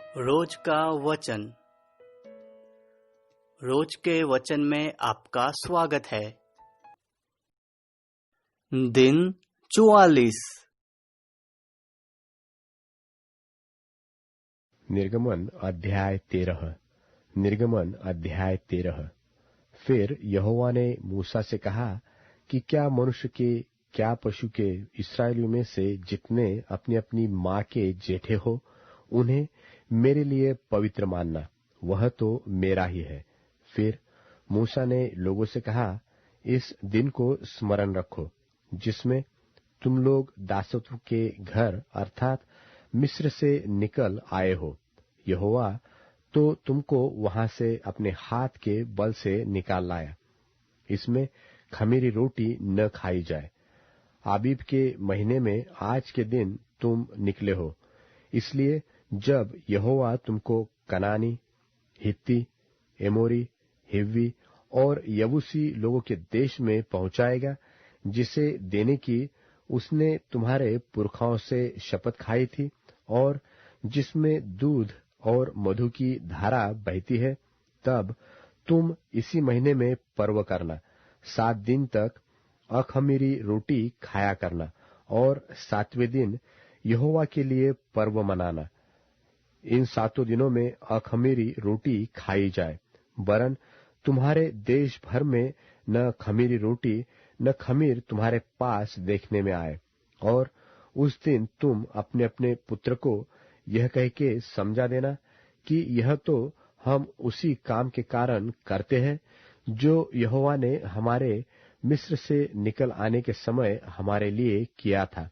रोज का वचन। रोज के वचन में आपका स्वागत है। दिन 44। निर्गमन अध्याय 13। निर्गमन अध्याय 13। फिर यहोवा ने मूसा से कहा कि क्या मनुष्य के क्या पशु के इस्राएलियों में से जितने अपनी अपनी माँ के जेठे हो उन्हें मेरे लिए पवित्र मानना, वह तो मेरा ही है। फिर मूसा ने लोगों से कहा, इस दिन को स्मरण रखो जिसमें तुम लोग दासत्व के घर अर्थात मिस्र से निकल आए हो। यहोवा तो तुमको वहां से अपने हाथ के बल से निकाल लाया। इसमें खमीरी रोटी न खाई जाए। आबीब के महीने में आज के दिन तुम निकले हो, इसलिए जब यहोवा तुमको कनानी, हित्ती, एमोरी, हिव्वी और यबूसी लोगों के देश में पहुंचाएगा, जिसे देने की उसने तुम्हारे पुरखाओं से शपथ खाई थी और जिसमें दूध और मधु की धारा बहती है, तब तुम इसी महीने में पर्व करना। 7 दिन तक अखमीरी रोटी खाया करना और 7वें दिन यहोवा के लिए पर्व मनाना। इन 7 दिनों में अखमीरी रोटी खाई जाए, वरन तुम्हारे देश भर में न खमीरी रोटी न खमीर तुम्हारे पास देखने में आए। और उस दिन तुम अपने अपने पुत्र को यह कह के समझा देना कि यह तो हम उसी काम के कारण करते हैं जो यहोवा ने हमारे मिस्र से निकल आने के समय हमारे लिए किया था।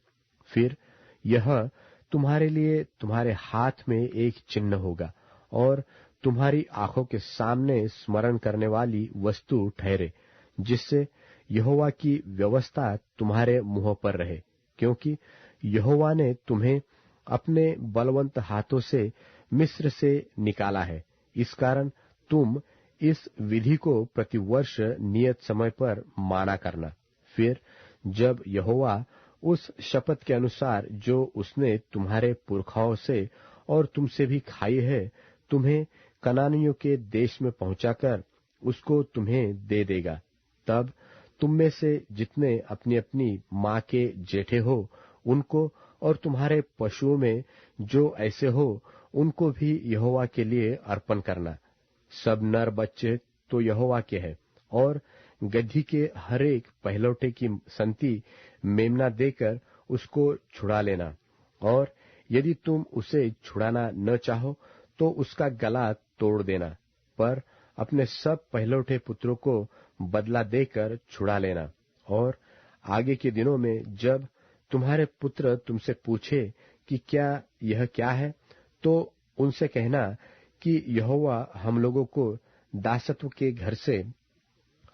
फिर यह तुम्हारे लिए तुम्हारे हाथ में एक चिन्ह होगा और तुम्हारी आंखों के सामने स्मरण करने वाली वस्तु ठहरे, जिससे यहोवा की व्यवस्था तुम्हारे मुंह पर रहे, क्योंकि यहोवा ने तुम्हें अपने बलवंत हाथों से मिस्र से निकाला है। इस कारण तुम इस विधि को प्रतिवर्ष नियत समय पर माना करना। फिर जब यहोवा उस शपथ के अनुसार जो उसने तुम्हारे पुरखाओं से और तुमसे भी खाई है, तुम्हें कनानियों के देश में पहुंचाकर उसको तुम्हें दे देगा, तब तुम में से जितने अपनी अपनी माँ के जेठे हो उनको और तुम्हारे पशुओं में जो ऐसे हो उनको भी यहोवा के लिए अर्पण करना। सब नर बच्चे तो यहोवा के हैं, और गदही के हरेक पहलौठे की संति मेमना देकर उसको छुड़ा लेना। और यदि तुम उसे छुड़ाना न चाहो तो उसका गला तोड़ देना, पर अपने सब पहलौठे पुत्रों को बदला देकर छुड़ा लेना। और आगे के दिनों में जब तुम्हारे पुत्र तुमसे पूछे कि यह क्या है, तो उनसे कहना कि यहोवा हम लोगों को दासत्व के घर से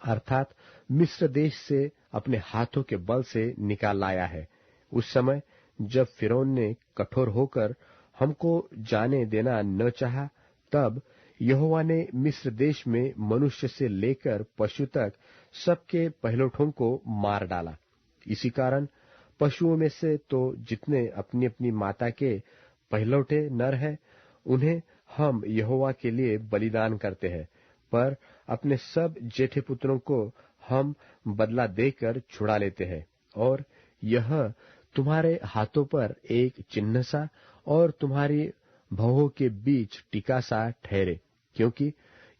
अर्थात मिस्र देश से अपने हाथों के बल से निकाल लाया है। उस समय जब फिरौन ने कठोर होकर हमको जाने देना न चाहा, तब यहोवा ने मिस्र देश में मनुष्य से लेकर पशु तक सबके पहलौठों को मार डाला। इसी कारण पशुओं में से तो जितने अपनी अपनी माता के पहलौठे नर हैं, उन्हें हम यहोवा के लिए बलिदान करते हैं, पर अपने सब जेठे पुत्रों को हम बदला देकर छुड़ा लेते हैं। और यह तुम्हारे हाथों पर एक चिन्ह सा और तुम्हारी भौहों के बीच टीका सा ठहरे, क्योंकि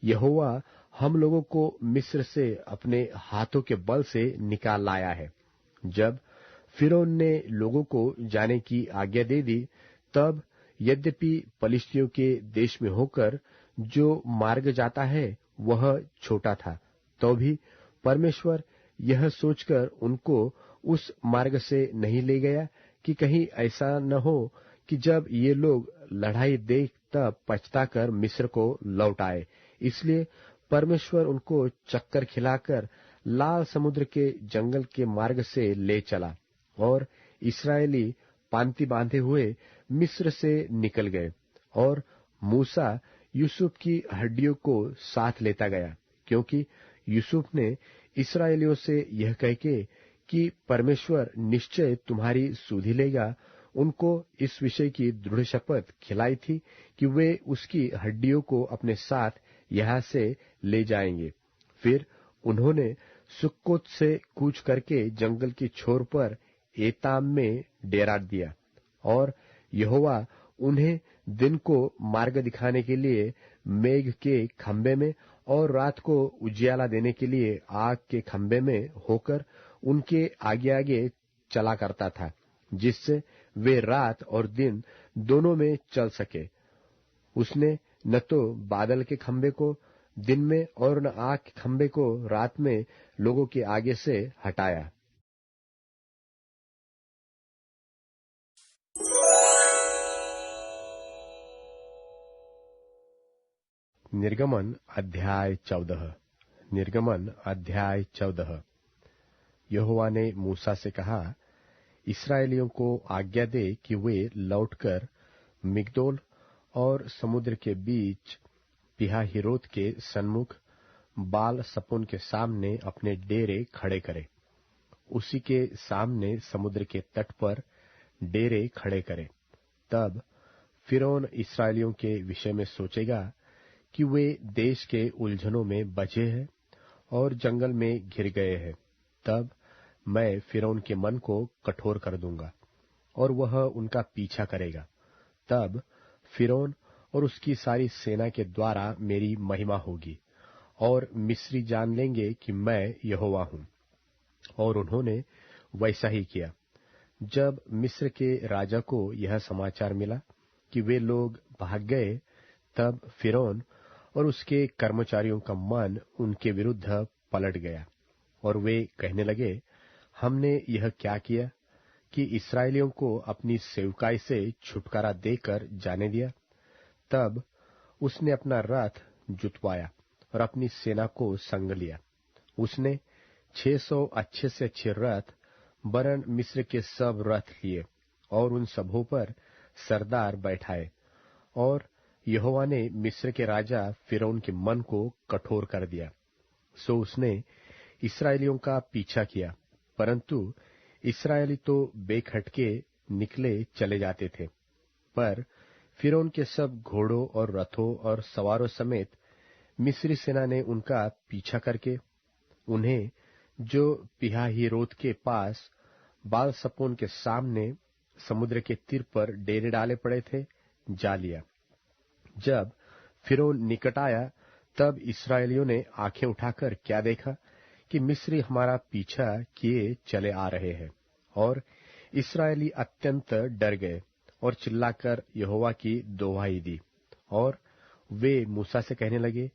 यहोवा हम लोगों को मिस्र से अपने हाथों के बल से निकाल लाया है। जब फिरौन ने लोगों को जाने की आज्ञा दे दी, तब यद्यपि पलिश्तियों के देश में होकर जो मार्ग जाता है वह छोटा था, तो भी परमेश्वर यह सोचकर उनको उस मार्ग से नहीं ले गया कि कहीं ऐसा न हो कि जब ये लोग लड़ाई देख तब पछताकर मिस्र को लौट आए। इसलिए परमेश्वर उनको चक्कर खिलाकर लाल समुद्र के जंगल के मार्ग से ले चला, और इस्राएली पांति बांधे हुए मिस्र से निकल गए। और मूसा यूसुफ की हड्डियों को साथ लेता गया, क्योंकि यूसुफ ने इस्राएलियों से यह कह के कि परमेश्वर निश्चय तुम्हारी सुधि लेगा, उनको इस विषय की दृढ़ शपथ खिलाई थी कि वे उसकी हड्डियों को अपने साथ यहां से ले जाएंगे। फिर उन्होंने सुक्कोत से कूच करके जंगल की छोर पर एताम में डेरा दिया, और यहोवा उन्हें दिन को मार्ग दिखाने के लिए मेघ के खंबे में और रात को उजियाला देने के लिए आग के खंबे में होकर उनके आगे आगे चला करता था, जिससे वे रात और दिन दोनों में चल सके। उसने न तो बादल के खंबे को दिन में और न आग के खंबे को रात में लोगों के आगे से हटाया। निर्गमन अध्याय 14। निर्गमन अध्याय 14। यहोवा ने मूसा से कहा, इस्राएलियों को आज्ञा दे कि वे लौटकर मिग्दोल और समुद्र के बीच पिहाहिरोत के सन्मुख बाल सपोन के सामने अपने डेरे खड़े करें। उसी के सामने समुद्र के तट पर डेरे खड़े करें। तब फिरौन इस्राएलियों के विषय में सोचेगा कि वे देश के उलझनों में बचे हैं और जंगल में घिर गए हैं। तब मैं फिरौन के मन को कठोर कर दूंगा और वह उनका पीछा करेगा। तब फिरौन और उसकी सारी सेना के द्वारा मेरी महिमा होगी, और मिस्री जान लेंगे कि मैं यहोवा हूं। और उन्होंने वैसा ही किया। जब मिस्र के राजा को यह समाचार मिला कि वे लोग भाग गए, तब फिरौन और उसके कर्मचारियों का मन उनके विरुद्ध पलट गया, और वे कहने लगे, हमने यह क्या किया कि इस्राएलियों को अपनी सेवकाई से छुटकारा देकर जाने दिया। तब उसने अपना रथ जुतवाया और अपनी सेना को संग लिया। उसने 600 अच्छे से अच्छे रथ वरन मिस्र के सब रथ लिए, और उन सबों पर सरदार बैठाए। और यहोवा ने मिस्र के राजा फिरौन के मन को कठोर कर दिया। सो उसने इस्राएलियों का पीछा किया, परंतु इस्राएली तो बेखटके निकले चले जाते थे। पर फिरौन के सब घोड़ों और रथों और सवारों समेत मिस्री सेना ने उनका पीछा करके उन्हें, जो पिहाहिरोत के पास बाल सपोन के सामने समुद्र के तीर पर डेरे डाले पड़े थे, जा लिया। जब फिरौन निकट आया, तब इस्राएलियों ने आंखें उठाकर क्या देखा कि मिस्री हमारा पीछा किए चले आ रहे हैं। और इस्राएली अत्यंत डर गए और चिल्लाकर यहोवा की दोहाई दी। और वे मूसा से कहने लगे,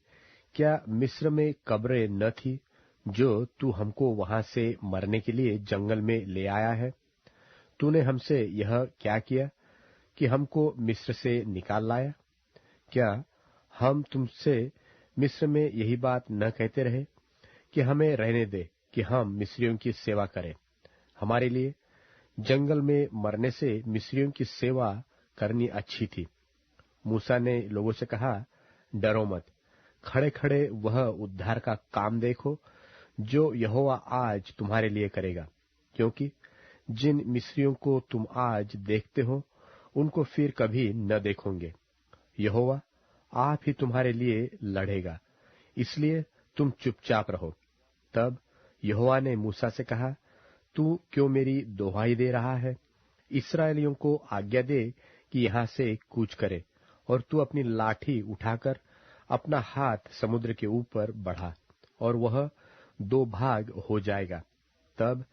क्या मिस्र में कब्रें न थी जो तू हमको वहां से मरने के लिए जंगल में ले आया है? तूने हमसे यह क्या किया कि हमको मिस्र से निकाल लाया? क्या हम तुमसे मिस्र में यही बात न कहते रहे कि हमें रहने दे कि हम मिस्रियों की सेवा करें? हमारे लिए जंगल में मरने से मिस्रियों की सेवा करनी अच्छी थी। मूसा ने लोगों से कहा, डरो मत, खड़े खड़े वह उद्धार का काम देखो जो यहोवा आज तुम्हारे लिए करेगा, क्योंकि जिन मिस्रियों को तुम आज देखते हो उनको फिर कभी न देखोगे। यहोवा आप ही तुम्हारे लिए लड़ेगा, इसलिए तुम चुपचाप रहो। तब यहोवा ने मूसा से कहा, तू क्यों मेरी दोहाई दे रहा है? इस्राएलियों को आज्ञा दे कि यहां से कूच करे, और तू अपनी लाठी उठाकर अपना हाथ समुद्र के ऊपर बढ़ा, और वह 2 भाग हो जाएगा। तब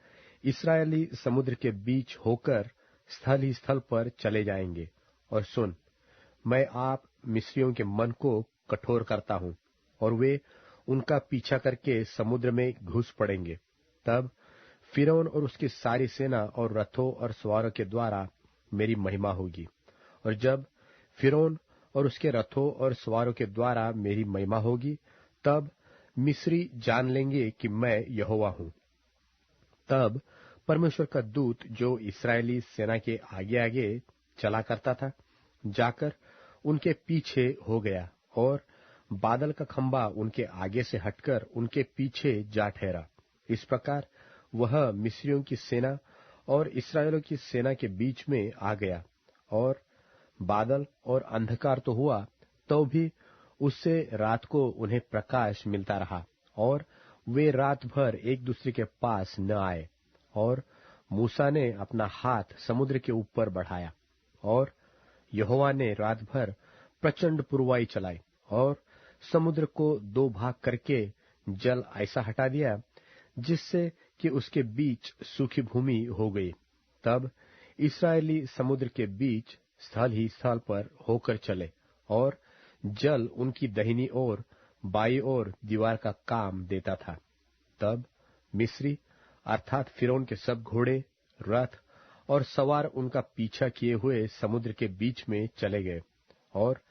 इस्राएली समुद्र के बीच होकर स्थल ही स्थल पर चले जाएंगे। और सुन, मैं आप मिस्रियों के मन को कठोर करता हूं, और वे उनका पीछा करके समुद्र में घुस पड़ेंगे। तब फिरौन और उसकी सारी सेना और रथों और सवारों के द्वारा मेरी महिमा होगी। और जब फिरौन और उसके रथों और सवारों के द्वारा मेरी महिमा होगी, तब मिस्री जान लेंगे कि मैं यहोवा हूं। तब परमेश्वर का दूत जो इस्राएली सेना के आगे आगे चला करता था, जाकर उनके पीछे हो गया, और बादल का खंबा उनके आगे से हटकर उनके पीछे जा ठहरा। इस प्रकार वह मिस्रियों की सेना और इस्राएलियों की सेना के बीच में आ गया, और बादल और अंधकार तो हुआ, तो भी उससे रात को उन्हें प्रकाश मिलता रहा, और वे रात भर एक दूसरे के पास न आए। और मूसा ने अपना हाथ समुद्र के ऊपर बढ़ाया, और यहोवा ने रात भर प्रचंड पुरवाई चलाई, और समुद्र को दो भाग करके जल ऐसा हटा दिया जिससे कि उसके बीच सूखी भूमि हो गई। तब इस्राएली समुद्र के बीच स्थल ही स्थल पर होकर चले, और जल उनकी दाहिनी ओर बाईं ओर दीवार का काम देता था। तब मिस्री अर्थात फिरौन के सब घोड़े, रथ और सवार उनका पीछा किए हुए समुद्र के बीच में चले गए। और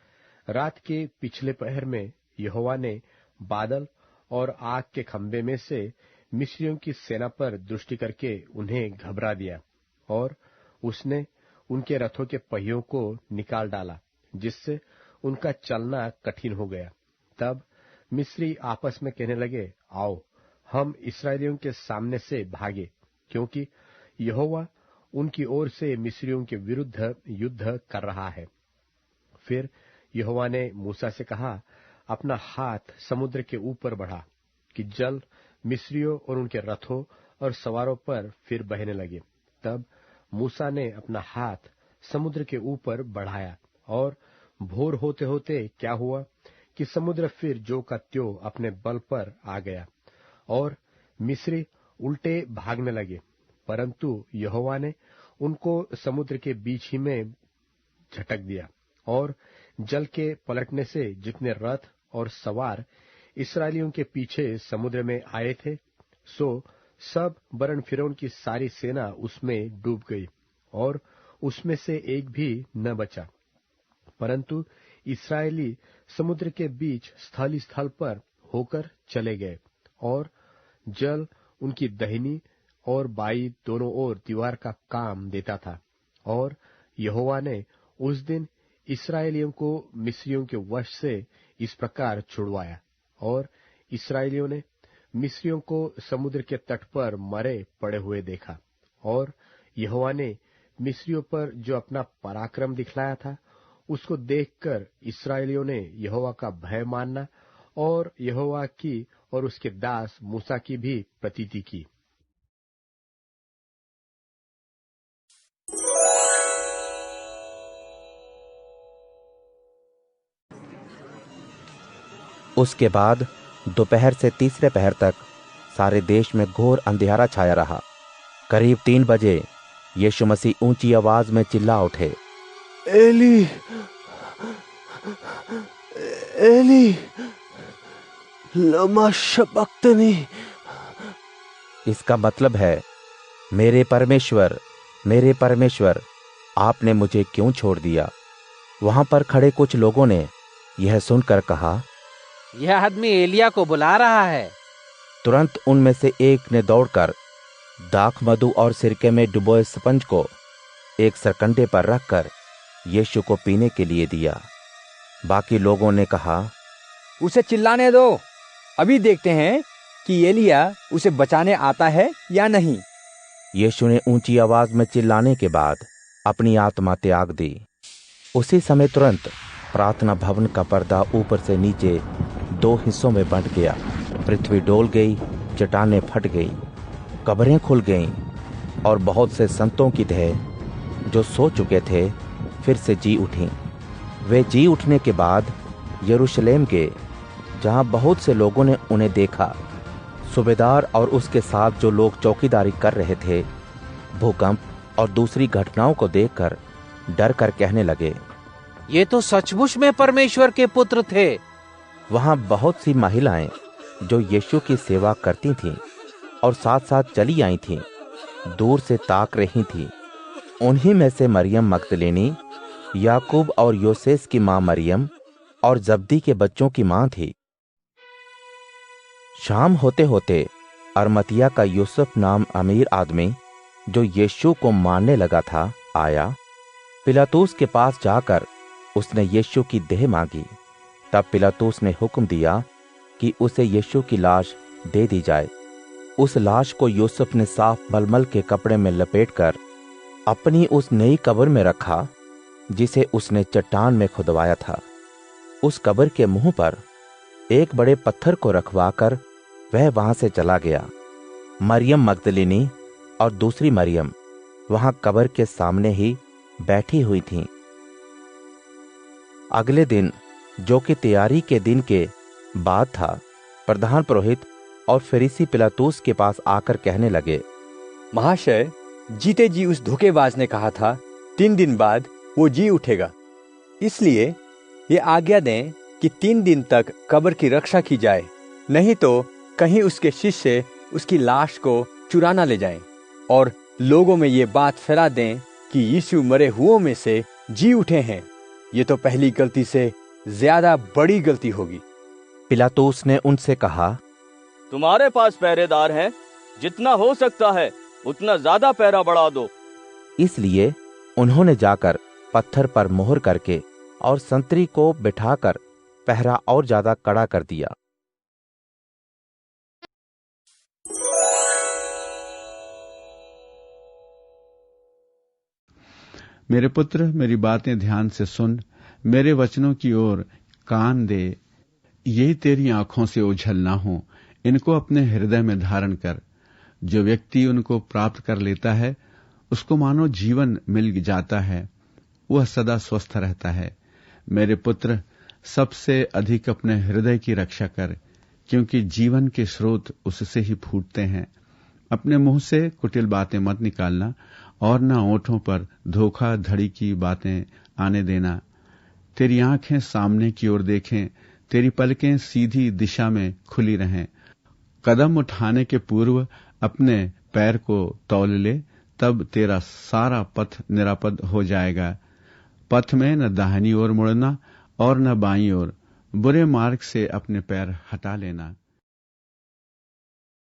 रात के पिछले पहर में यहोवा ने बादल और आग के खंभे में से मिस्रियों की सेना पर दृष्टि करके उन्हें घबरा दिया, और उसने उनके रथों के पहियों को निकाल डाला, जिससे उनका चलना कठिन हो गया। तब मिस्री आपस में कहने लगे, आओ हम इस्राएलियों के सामने से भागे, क्योंकि यहोवा उनकी ओर से मिस्रियों के विरुद्ध युद्ध कर रहा है। फिर यहोवा ने मूसा से कहा, अपना हाथ समुद्र के ऊपर बढ़ा कि जल मिस्रियों और उनके रथों और सवारों पर फिर बहने लगे। तब मूसा ने अपना हाथ समुद्र के ऊपर बढ़ाया, और भोर होते होते क्या हुआ कि समुद्र फिर जो का त्यों अपने बल पर आ गया, और मिस्री उल्टे भागने लगे। परंतु यहोवा ने उनको समुद्र के बीच ही में झटक दिया, और जल के पलटने से जितने रथ और सवार इस्राएलियों के पीछे समुद्र में आए थे, सो सब वरन फिरौन की सारी सेना उसमें डूब गई, और उसमें से एक भी न बचा। परंतु इस्राएली समुद्र के बीच स्थल स्थल पर होकर चले गए, और जल उनकी दाहिनी और बाईं दोनों ओर दीवार का काम देता था। और यहोवा ने उस दिन इस्राएलियों को मिस्रियों के वश से इस प्रकार छुड़वाया, और इस्राएलियों ने मिस्रियों को समुद्र के तट पर मरे पड़े हुए देखा। और यहोवा ने मिस्रियों पर जो अपना पराक्रम दिखलाया था, उसको देखकर इस्राएलियों ने यहोवा का भय मानना और यहोवा की और उसके दास मूसा की भी प्रतीति की। उसके बाद दोपहर से तीसरे पहर तक सारे देश में घोर अंधियारा छाया रहा। करीब 3 बजे यीशु मसीह ऊंची आवाज में चिल्ला उठे, एली एली लमा शबक्तनी। इसका मतलब है, मेरे परमेश्वर, आपने मुझे क्यों छोड़ दिया। वहां पर खड़े कुछ लोगों ने यह सुनकर कहा, यह आदमी एलिया को बुला रहा है। तुरंत उनमें से एक ने दौड़कर दाख मधु और सिरके में डुबोए स्पंज को एक सरकंडे पर रखकर यीशु को पीने के लिए दिया। बाकी लोगों ने कहा, उसे चिल्लाने दो, अभी देखते हैं कि एलिया उसे बचाने आता है या नहीं। यीशु ने ऊंची आवाज में चिल्लाने के बाद अपनी आत्मा त्याग दी। उसी समय तुरंत प्रार्थना भवन का पर्दा ऊपर से नीचे 2 हिस्सों में बंट गया। पृथ्वी डोल गई, चट्टानें फट गई, कब्रें खुल गईं, और बहुत से संतों की देह जो सो चुके थे फिर से जी उठीं। वे जी उठने के बाद यरूशलेम के, जहां बहुत से लोगों ने उन्हें देखा, सूबेदार और उसके साथ जो लोग चौकीदारी कर रहे थे, भूकंप और दूसरी घटनाओं को देखकर डर कर कहने लगे, ये तो सचमुच में परमेश्वर के पुत्र थे। वहां बहुत सी महिलाएं जो यीशु की सेवा करती थीं और साथ साथ चली आई थीं, दूर से ताक रही थीं। उन्हीं में से मरियम मगदलेनी, याकूब और योसेस की मां मरियम और जब्दी के बच्चों की मां थी। शाम होते होते अरमतिया का यूसुफ नाम अमीर आदमी, जो यीशु को मारने लगा था, आया। पिलातुस के पास जाकर उसने यीशु की देह मांगी। तब पिलातुस ने हुक्म दिया कि उसे यीशु की लाश दे दी जाए। उस लाश को यूसुफ ने साफ मलमल के कपड़े में लपेटकर अपनी उस नई कब्र में रखा जिसे उसने चट्टान में खुदवाया था। उस कब्र के मुंह पर एक बड़े पत्थर को रखवाकर वह वहां से चला गया। मरियम मगदलिनी और दूसरी मरियम वहां कब्र के सामने ही बैठी हुई थीं। अगले दिन, जो कि तैयारी के दिन के बाद था, प्रधान पुरोहित और फरीसी पिलातुस के पास आकर कहने लगे, महाशय, जीते जी उस धोखेबाज ने कहा था 3 दिन बाद वो जी उठेगा। इसलिए ये आज्ञा दें कि 3 दिन तक कब्र की रक्षा की जाए, नहीं तो कहीं उसके शिष्य उसकी लाश को चुरा ना ले जाएं और लोगों में ये बात फैला दें कि यीशु मरे हुओं में से जी उठे हैं। ये तो पहली गलती से ज्यादा बड़ी गलती होगी। पिलातुस ने उनसे कहा, तुम्हारे पास पहरेदार हैं, जितना हो सकता है उतना ज्यादा पहरा बढ़ा दो। इसलिए उन्होंने जाकर पत्थर पर मोहर करके और संतरी को बिठाकर पहरा और ज्यादा कड़ा कर दिया। मेरे पुत्र, मेरी बातें ध्यान से सुन, मेरे वचनों की ओर कान दे। यही तेरी आंखों से ओझल ना हो, इनको अपने हृदय में धारण कर। जो व्यक्ति उनको प्राप्त कर लेता है उसको मानो जीवन मिल जाता है, वह सदा स्वस्थ रहता है। मेरे पुत्र, सबसे अधिक अपने हृदय की रक्षा कर, क्योंकि जीवन के स्रोत उससे ही फूटते हैं। अपने मुंह से कुटिल बातें मत निकालना और न ओंठों पर धोखाधड़ी की बातें आने देना। तेरी आंखें सामने की ओर देखें, तेरी पलकें सीधी दिशा में खुली रहें। कदम उठाने के पूर्व अपने पैर को तौल ले, तब तेरा सारा पथ निरापद हो जाएगा। पथ में न दाहिनी ओर मुड़ना और न बाईं ओर, बुरे मार्ग से अपने पैर हटा लेना।